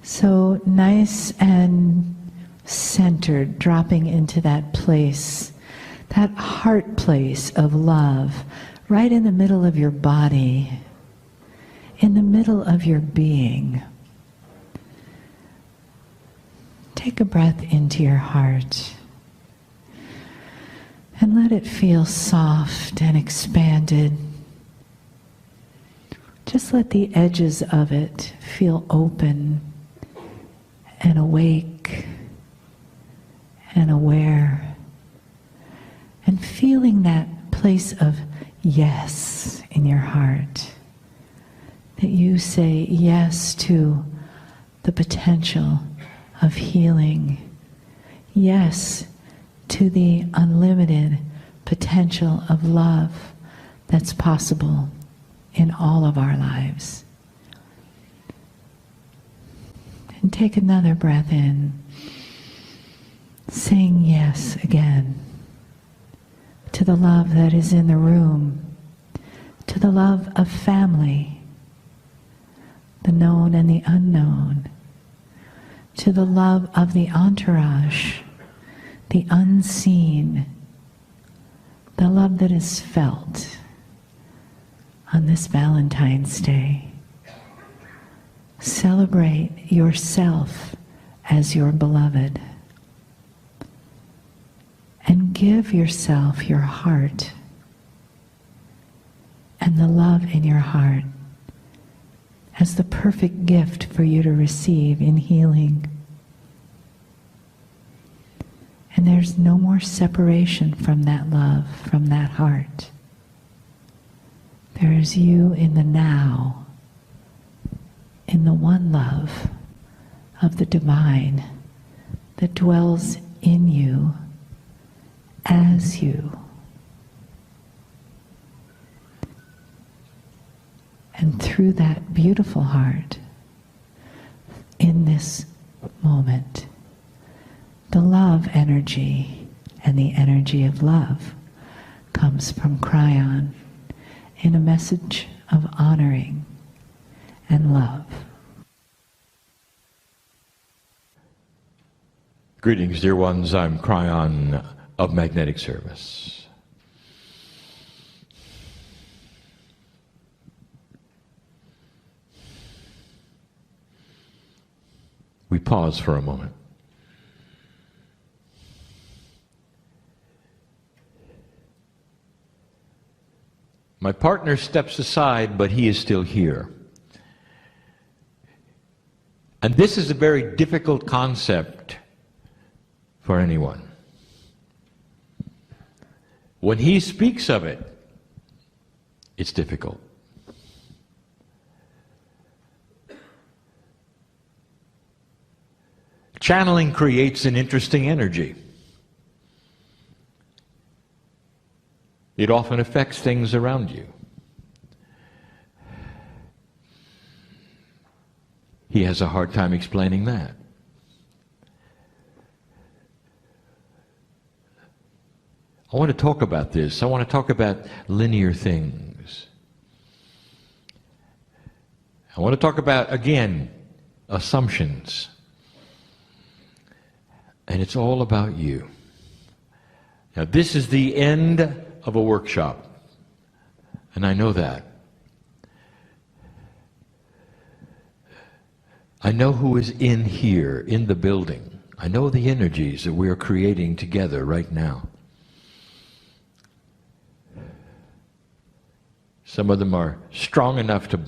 So nice and centered, dropping into that place, that heart place of love, right in the middle of your body, in the middle of your being. Take a breath into your heart and let it feel soft and expanded. Just let the edges of it feel open and awake and aware, and feeling that place of yes in your heart, that you say yes to the potential of healing, yes to the unlimited potential of love that's possible in all of our lives. And take another breath in, saying yes again to the love that is in the room, to the love of family, the known and the unknown, to the love of the entourage, the unseen, the love that is felt on this Valentine's Day. Celebrate yourself as your beloved. And give yourself your heart and the love in your heart as the perfect gift for you to receive in healing. And there's no more separation from that love, from that heart. There is you in the now, in the one love of the divine that dwells in you as you. And through that beautiful heart, in this moment, the love energy and the energy of love comes from Kryon in a message of honoring and love. Greetings, dear ones. I'm Kryon of Magnetic Service. We pause for a moment. My partner steps aside, but he is still here. And this is a very difficult concept for anyone. When he speaks of it, it's difficult. Channeling creates an interesting energy. It often affects things around you. He has a hard time explaining that. I want to talk about this. I want to talk about linear things. I want to talk about, again, assumptions. And it's all about you. Now, this is the end of a workshop, and I know that. I know who is in here, in the building. I know the energies that we are creating together right now. Some of them are strong enough to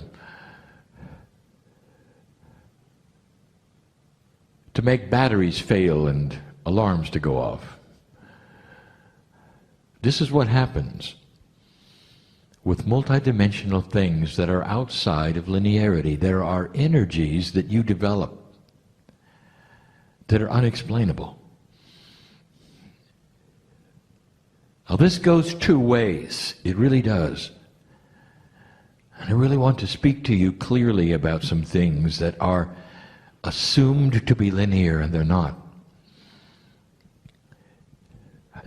make batteries fail and alarms to go off. This is what happens with multidimensional things that are outside of linearity. There are energies that you develop that are unexplainable. Now, this goes two ways. It really does. And I really want to speak to you clearly about some things that are assumed to be linear, and they're not.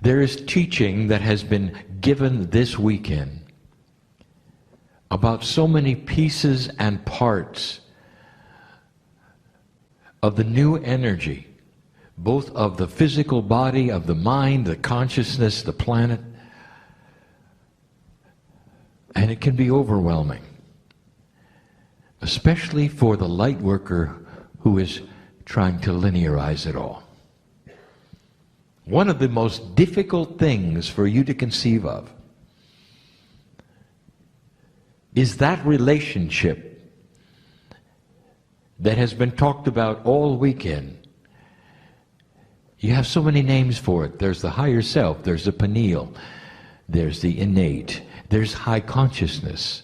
There is teaching that has been given this weekend about so many pieces and parts of the new energy, both of the physical body, of the mind, the consciousness, the planet. And it can be overwhelming, especially for the light worker who is trying to linearize it all. One of the most difficult things for you to conceive of is that relationship that has been talked about all weekend. You have so many names for it. There's the higher self, there's the pineal, there's the innate, there's high consciousness,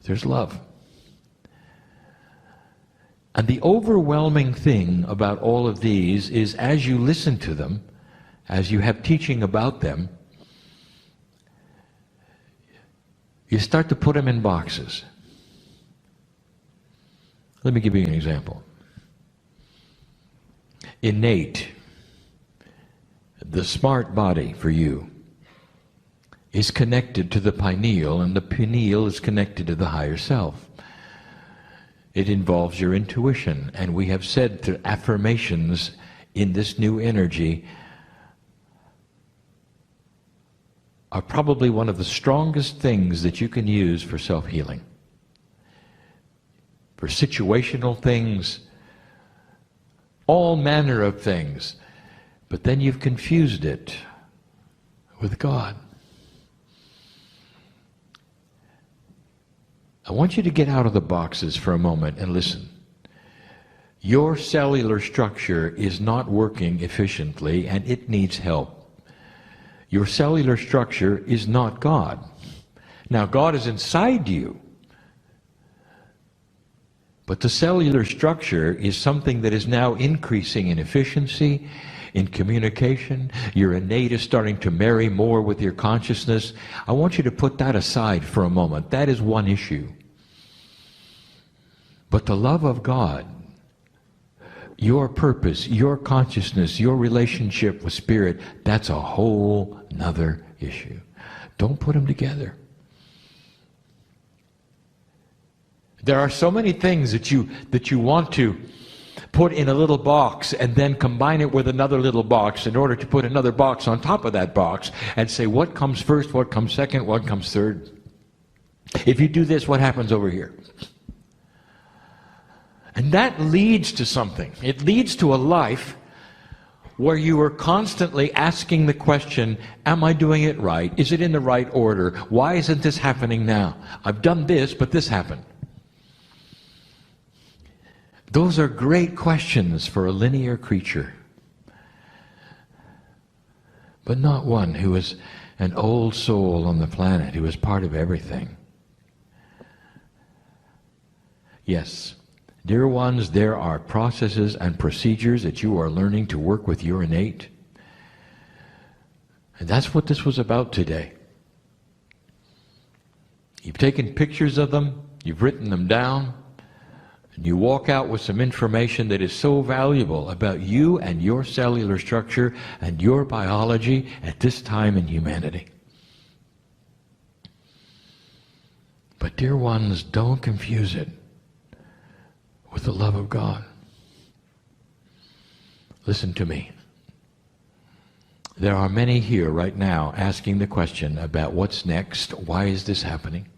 there's love. And the overwhelming thing about all of these is, as you listen to them, as you have teaching about them, you start to put them in boxes. Let me give you an example. Innate, the smart body for you, is connected to the pineal, and the pineal is connected to the higher self. It involves your intuition, and we have said through affirmations in this new energy are probably one of the strongest things that you can use for self-healing. For situational things, all manner of things. But then you've confused it with God. I want you to get out of the boxes for a moment and listen. Your cellular structure is not working efficiently, and it needs help. Your cellular structure is not God. Now, God is inside you, but the cellular structure is something that is now increasing in efficiency, in communication. Your innate is starting to marry more with your consciousness. I want you to put that aside for a moment. That is one issue. But the love of God, your purpose, your consciousness, your relationship with Spirit, that's a whole nother issue. Don't put them together. There are so many things that you want to put in a little box and then combine it with another little box in order to put another box on top of that box and say, what comes first, what comes second, what comes third? If you do this, what happens over here? And that leads to something. It leads to a life where you are constantly asking the question, am I doing it right? Is it in the right order? Why isn't this happening now? I've done this, but this happened. Those are great questions for a linear creature, but not one who is an old soul on the planet, who is part of everything. Yes, dear ones, there are processes and procedures that you are learning to work with your innate. And that's what this was about today. You've taken pictures of them, you've written them down, and you walk out with some information that is so valuable about you and your cellular structure and your biology at this time in humanity. But dear ones, don't confuse it with the love of God. Listen to me. There are many here right now asking the question about what's next, why is this happening?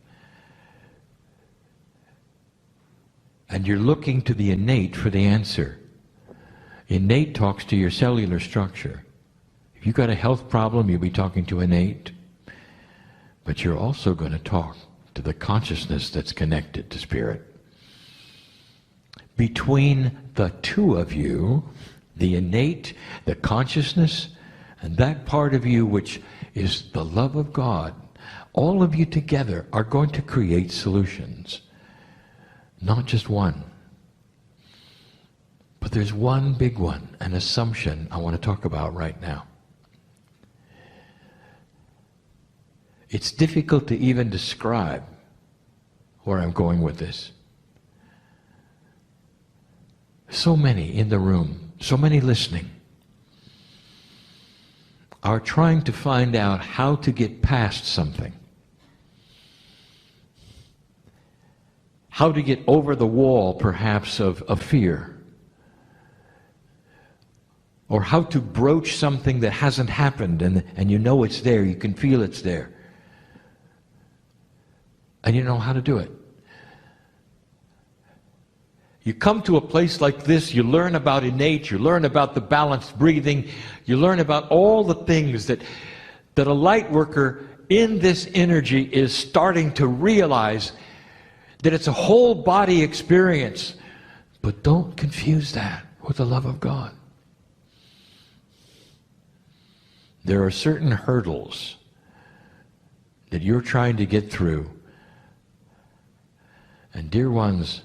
And you're looking to the innate for the answer. Innate talks to your cellular structure. If you've got a health problem, you'll be talking to innate. But you're also going to talk to the consciousness that's connected to Spirit. Between the two of you, the innate, the consciousness, and that part of you which is the love of God, all of you together are going to create solutions. Not just one. But there's one big one, an assumption I want to talk about right now. It's difficult to even describe where I'm going with this. So many in the room, so many listening, are trying to find out how to get past something. how to get over the wall, perhaps, of fear. Or how to broach something that hasn't happened, and you know it's there, you can feel it's there. And you know how to do it. You come to a place like this, you learn about innate, you learn about the balanced breathing, you learn about all the things that a light worker in this energy is starting to realize that it's a whole body experience. But don't confuse that with the love of God. There are certain hurdles that you're trying to get through. And dear ones,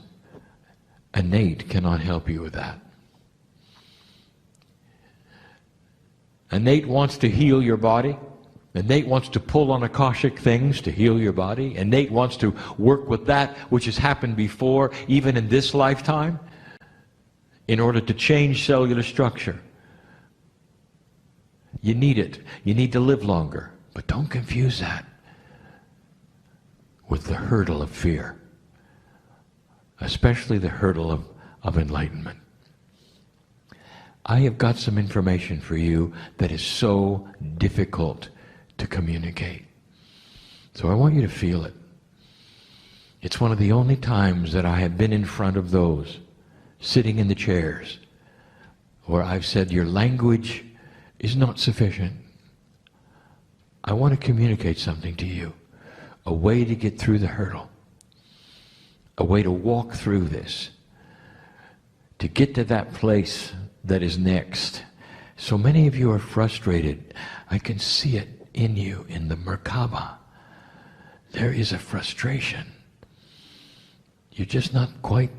innate cannot help you with that. Innate wants to heal your body. Innate wants to pull on Akashic things to heal your body. Innate wants to work with that which has happened before, even in this lifetime, in order to change cellular structure. You need it. You need to live longer. But don't confuse that with the hurdle of fear, especially the hurdle of enlightenment. I have got some information for you that is so difficult to communicate. So I want you to feel it. It's one of the only times that I have been in front of those sitting in the chairs where I've said, your language is not sufficient. I want to communicate something to you, a way to get through the hurdle, a way to walk through this, to get to that place that is next. So many of you are frustrated. I can see it in you, in the Merkaba. There is a frustration. You're just not quite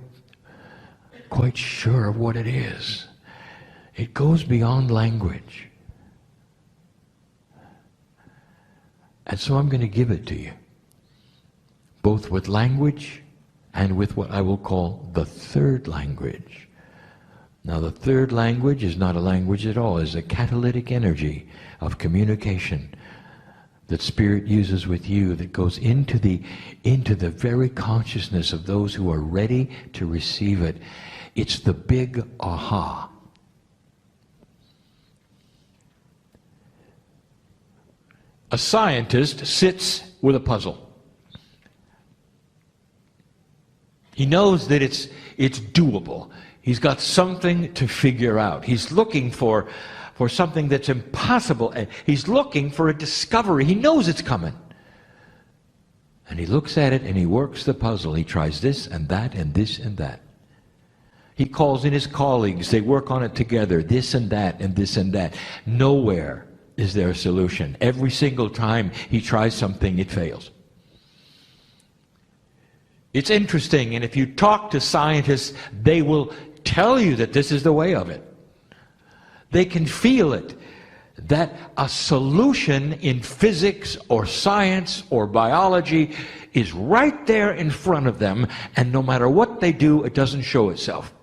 sure of what it is. It goes beyond language. And so I'm going to give it to you, both with language and with what I will call the third language. Now, the third language is not a language at all. It's a catalytic energy of communication that Spirit uses with you, that goes into the very consciousness of those who are ready to receive it. It's the big aha. A scientist sits with a puzzle. He knows that it's doable. He's got something to figure out. He's looking for something that's impossible. He's looking for a discovery. He knows it's coming. And he looks at it and he works the puzzle. He tries this and that and this and that. He calls in his colleagues. They work on it together. This and that and this and that. Nowhere is there a solution. Every single time he tries something, it fails. It's interesting, and if you talk to scientists, they will tell you that this is the way of it. They can feel it, that a solution in physics or science or biology is right there in front of them, and no matter what they do, it doesn't show itself.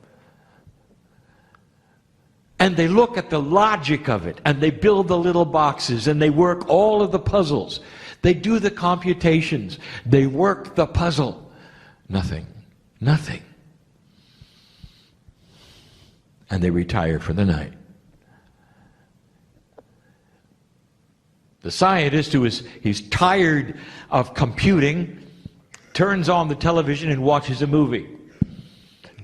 And they look at the logic of it, and they build the little boxes, and they work all of the puzzles. They do the computations. They work the puzzle. Nothing. Nothing. And they retire for the night. The scientist he's tired of computing, turns on the television and watches a movie.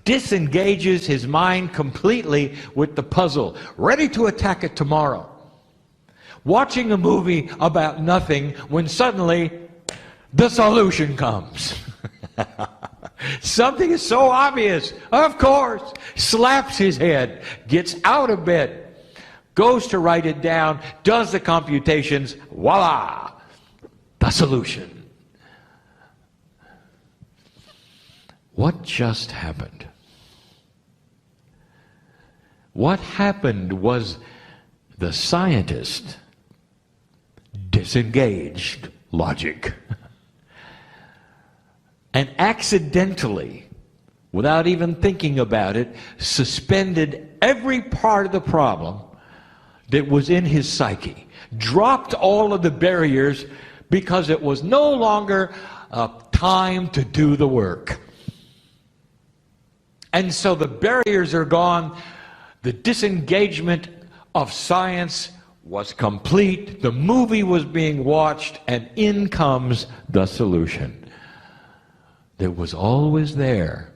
Disengages his mind completely with the puzzle, ready to attack it tomorrow. Watching a movie about nothing when suddenly the solution comes. Something is so obvious, of course. Slaps his head, gets out of bed, goes to write it down, does the computations, voila, the solution. What just happened? What happened was the scientist disengaged logic and accidentally, without even thinking about it, suspended every part of the problem that was in his psyche, dropped all of the barriers because it was no longer time to do the work. And so the barriers are gone. The disengagement of science was complete. The movie was being watched, and in comes the solution that was always there,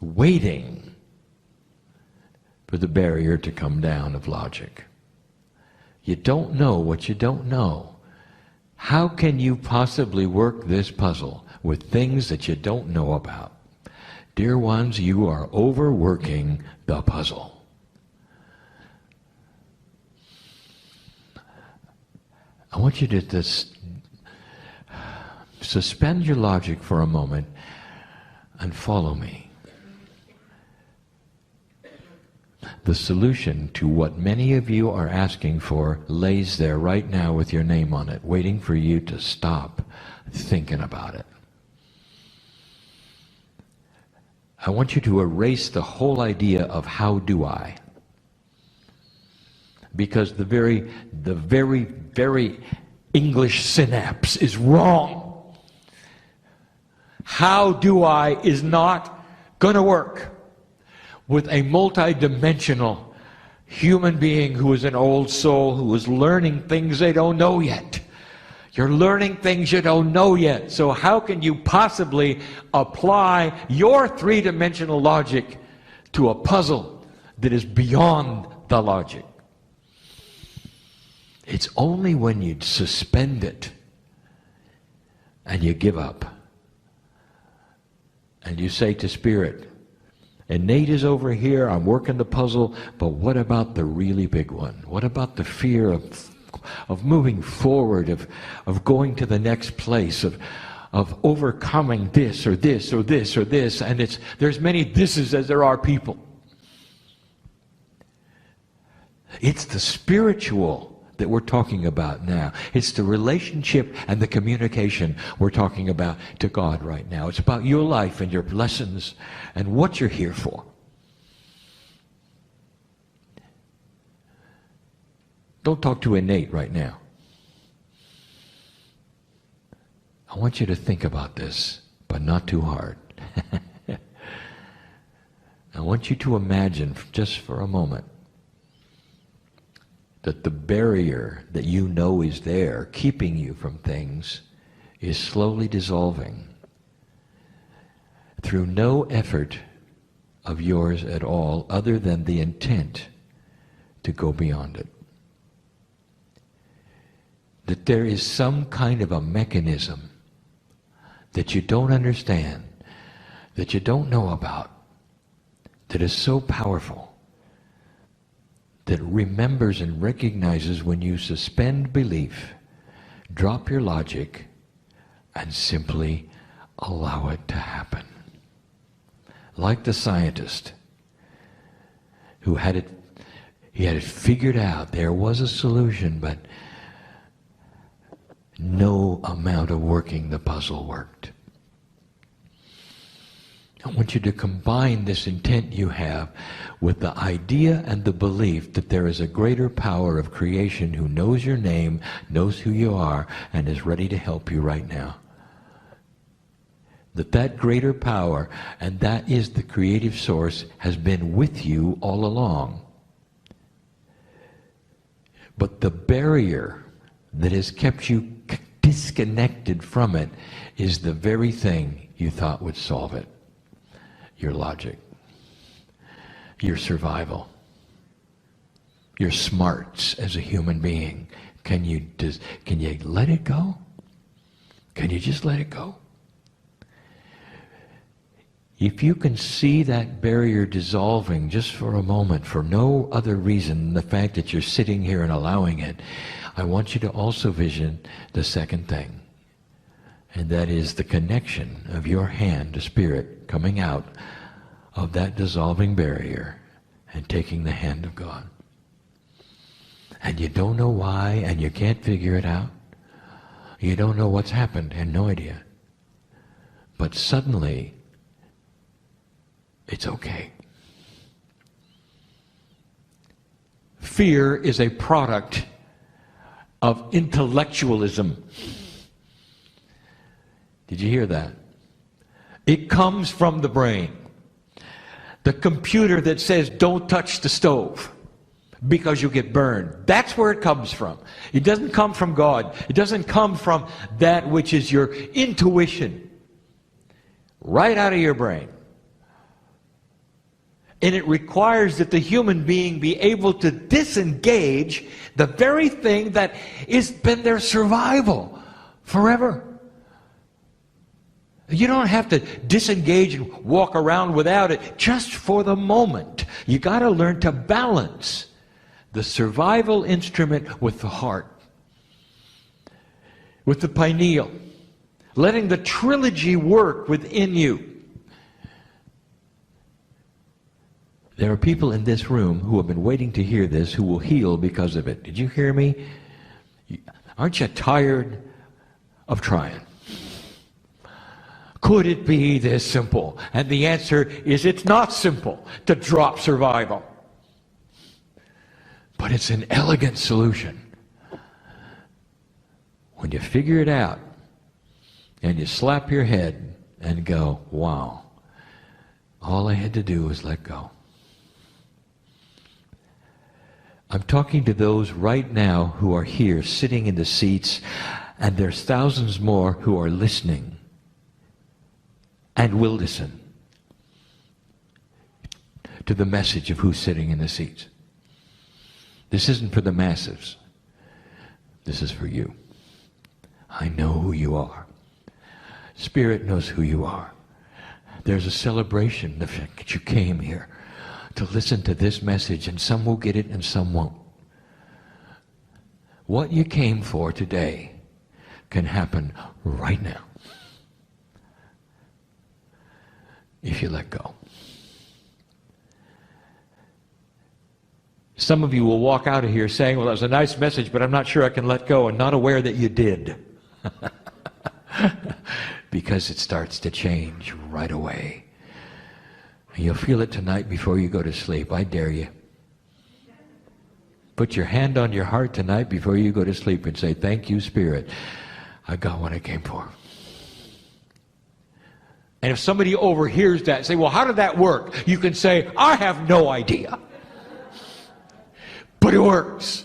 waiting for the barrier to come down of logic. You don't know what you don't know. How can you possibly work this puzzle with things that you don't know about? Dear ones, you are overworking the puzzle. I want you to just suspend your logic for a moment and follow me. The solution to what many of you are asking for lays there right now with your name on it, waiting for you to stop thinking about it. I want you to erase the whole idea of how do I. Because the very English synapse is wrong. How do I is not going to work with a multidimensional human being who is an old soul, who is learning things they don't know yet. You're learning things you don't know yet. So how can you possibly apply your three-dimensional logic to a puzzle that is beyond the logic? It's only when you suspend it and you give up and you say to Spirit, and Nate is over here, I'm working the puzzle, but what about the really big one? What about the fear of moving forward, of going to the next place, of overcoming this or this or this or this, and there's many thises as there are people. It's the spiritual that we're talking about now. It's the relationship and the communication we're talking about to God right now. It's about your life and your lessons and what you're here for. Don't talk to innate right now. I want you to think about this, but not too hard. I want you to imagine, just for a moment, that the barrier that you know is there, keeping you from things, is slowly dissolving through no effort of yours at all, other than the intent to go beyond it. That there is some kind of a mechanism that you don't understand, that you don't know about, that is so powerful, that remembers and recognizes when you suspend belief, drop your logic, and simply allow it to happen. Like the scientist who had it figured out. There was a solution, but no amount of working the puzzle worked. I want you to combine this intent you have with the idea and the belief that there is a greater power of creation who knows your name, knows who you are, and is ready to help you right now. That greater power, and that is the creative source, has been with you all along. But the barrier that has kept you disconnected from it is the very thing you thought would solve it. Your logic, your survival, your smarts as a human being. Can you let it go? Can you just let it go? If you can see that barrier dissolving just for a moment, for no other reason than the fact that you're sitting here and allowing it, I want you to also vision the second thing. And that is the connection of your hand to Spirit coming out of that dissolving barrier and taking the hand of God. And you don't know why, and you can't figure it out. You don't know what's happened, and no idea. But suddenly, it's okay. Fear is a product of intellectualism. Did you hear that? It comes from the brain. The computer that says don't touch the stove because you'll get burned. That's where it comes from. It doesn't come from God. It doesn't come from that which is your intuition. Right out of your brain. And it requires that the human being be able to disengage the very thing that has been their survival forever. You don't have to disengage and walk around without it just for the moment. You got to learn to balance the survival instrument with the heart, with the pineal, letting the trilogy work within you. There are people in this room who have been waiting to hear this who will heal because of it. Did you hear me? Aren't you tired of trying? Could it be this simple? And the answer is it's not simple to drop survival. But it's an elegant solution. When you figure it out and you slap your head and go, wow, all I had to do was let go. I'm talking to those right now who are here sitting in the seats, and there's thousands more who are listening and will listen to the message of who's sitting in the seats. This isn't for the masses. This is for you. I know who you are. Spirit knows who you are. There's a celebration, the fact that you came here to listen to this message, and some will get it and some won't. What you came for today can happen right now if you let go. Some of you will walk out of here saying, well, that was a nice message, but I'm not sure I can let go, and not aware that you did. Because it starts to change right away. And you'll feel it tonight before you go to sleep. I dare you. Put your hand on your heart tonight before you go to sleep and say, thank you, Spirit. I got what I came for. And if somebody overhears that and say, well, how did that work? You can say, I have no idea. But it works.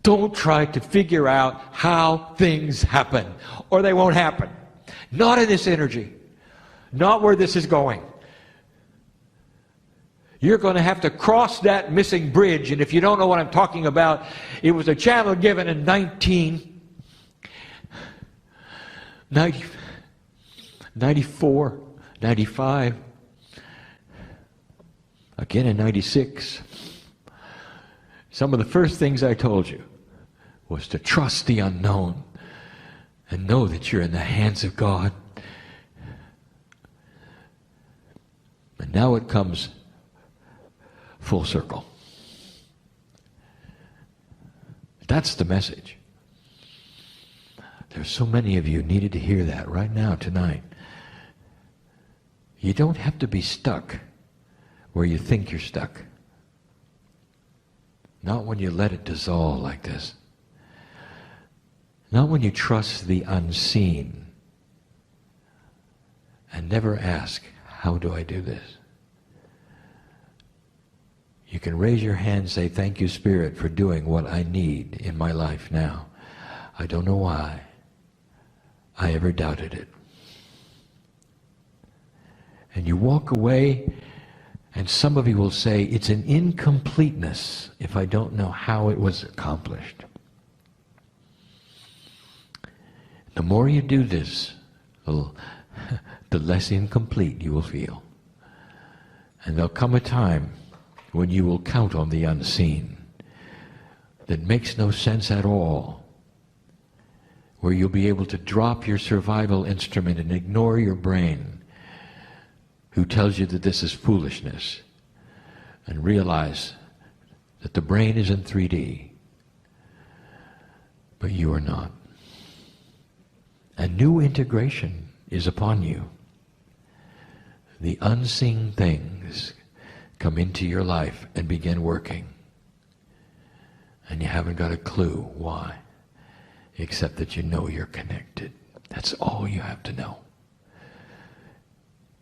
Don't try to figure out how things happen, or they won't happen. Not in this energy. Not where this is going. You're going to have to cross that missing bridge, and if you don't know what I'm talking about, it was a channel given in 1994, 95, again in 96. Some of the first things I told you was to trust the unknown and know that you're in the hands of God. And now it comes full circle. That's the message. There's so many of you needed to hear that right now, tonight. You don't have to be stuck where you think you're stuck. Not when you let it dissolve like this. Not when you trust the unseen and never ask, how do I do this? You can raise your hand and say, thank you, Spirit, for doing what I need in my life now. I don't know why I ever doubted it. And you walk away, and some of you will say, it's an incompleteness if I don't know how it was accomplished. The more you do this, the less incomplete you will feel. And there'll come a time when you will count on the unseen that makes no sense at all, where you'll be able to drop your survival instrument and ignore your brain, who tells you that this is foolishness, and realize that the brain is in 3D, but you are not. A new integration is upon you. The unseen things come into your life and begin working. And you haven't got a clue why, except that you know you're connected. That's all you have to know.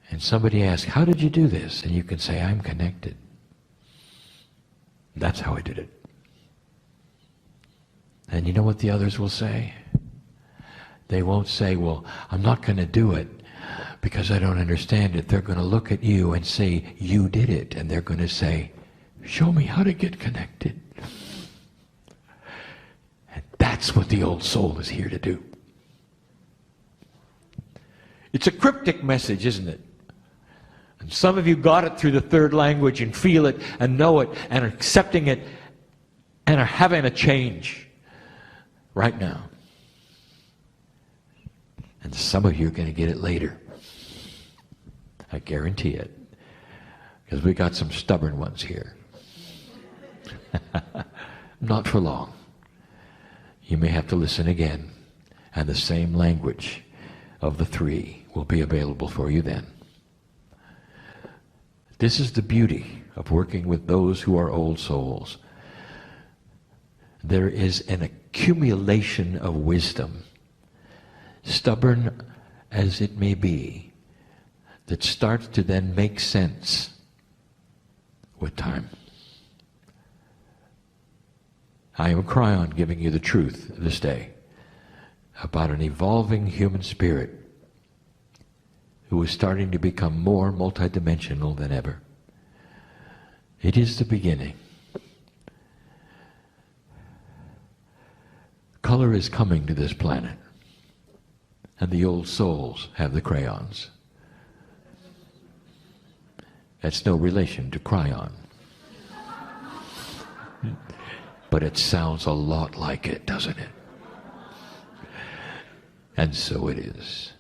And somebody asks, how did you do this? And you can say, I'm connected. That's how I did it. And you know what the others will say? They won't say, well, I'm not going to do it because I don't understand it. They're going to look at you and say, you did it. And they're going to say, show me how to get connected. And that's what the old soul is here to do. It's a cryptic message, isn't it? And some of you got it through the third language and feel it and know it and are accepting it and are having a change right now. And some of you are going to get it later. I guarantee it. Because we got some stubborn ones here. Not for long. You may have to listen again. And the same language of the three will be available for you then. This is the beauty of working with those who are old souls. There is an accumulation of wisdom, stubborn as it may be, that starts to then make sense with time. I am Kryon giving you the truth this day about an evolving human spirit who is starting to become more multidimensional than ever. It is the beginning. Color is coming to this planet, and the old souls have the crayons. That's no relation to Kryon. But it sounds a lot like it, doesn't it? And so it is.